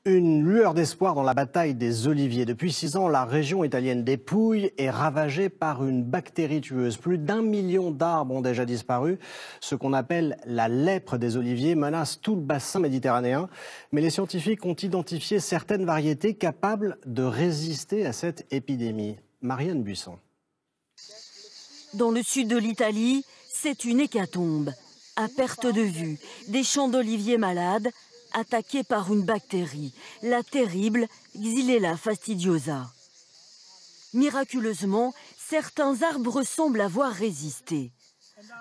Une lueur d'espoir dans la bataille des oliviers. Depuis 6 ans, la région italienne des Pouilles est ravagée par une bactérie tueuse. Plus d'1 million d'arbres ont déjà disparu. Ce qu'on appelle la lèpre des oliviers menace tout le bassin méditerranéen. Mais les scientifiques ont identifié certaines variétés capables de résister à cette épidémie. Marianne Buisson. Dans le sud de l'Italie, c'est une hécatombe. À perte de vue, des champs d'oliviers malades, attaqués par une bactérie, la terrible Xylella fastidiosa. Miraculeusement, certains arbres semblent avoir résisté.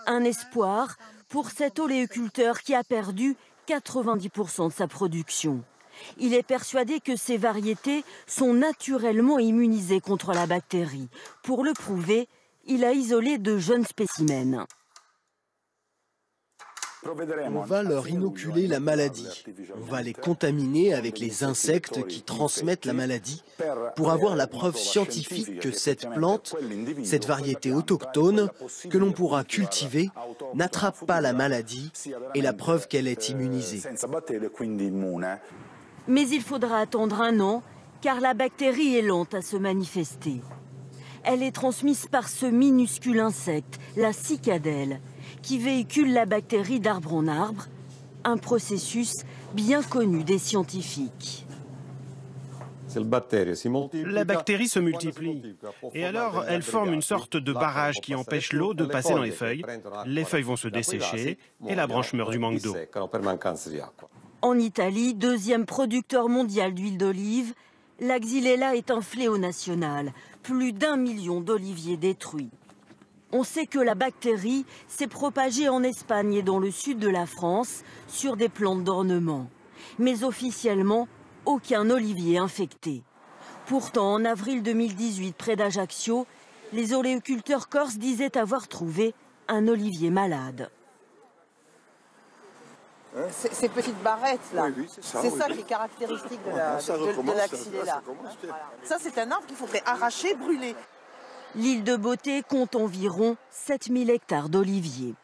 Un espoir pour cet oléoculteur qui a perdu 90% de sa production. Il est persuadé que ces variétés sont naturellement immunisées contre la bactérie. Pour le prouver, il a isolé de jeunes spécimens. On va leur inoculer la maladie. On va les contaminer avec les insectes qui transmettent la maladie pour avoir la preuve scientifique que cette plante, cette variété autochtone que l'on pourra cultiver, n'attrape pas la maladie et la preuve qu'elle est immunisée. Mais il faudra attendre 1 an car la bactérie est lente à se manifester. Elle est transmise par ce minuscule insecte, la cicadelle, qui véhicule la bactérie d'arbre en arbre, un processus bien connu des scientifiques. La bactérie se multiplie et alors elle forme une sorte de barrage qui empêche l'eau de passer dans les feuilles. Les feuilles vont se dessécher et la branche meurt du manque d'eau. En Italie, 2e producteur mondial d'huile d'olive, la Xylella est un fléau national. Plus d'1 million d'oliviers détruits. On sait que la bactérie s'est propagée en Espagne et dans le sud de la France sur des plantes d'ornement. Mais officiellement, aucun olivier infecté. Pourtant, en avril 2018, près d'Ajaccio, les oléoculteurs corses disaient avoir trouvé un olivier malade. Ces petites barrettes là, c'est ça qui est caractéristique de la Xylella. Ça c'est un arbre qu'il faudrait arracher, brûler. L'île de Beauté compte environ 7000 hectares d'oliviers.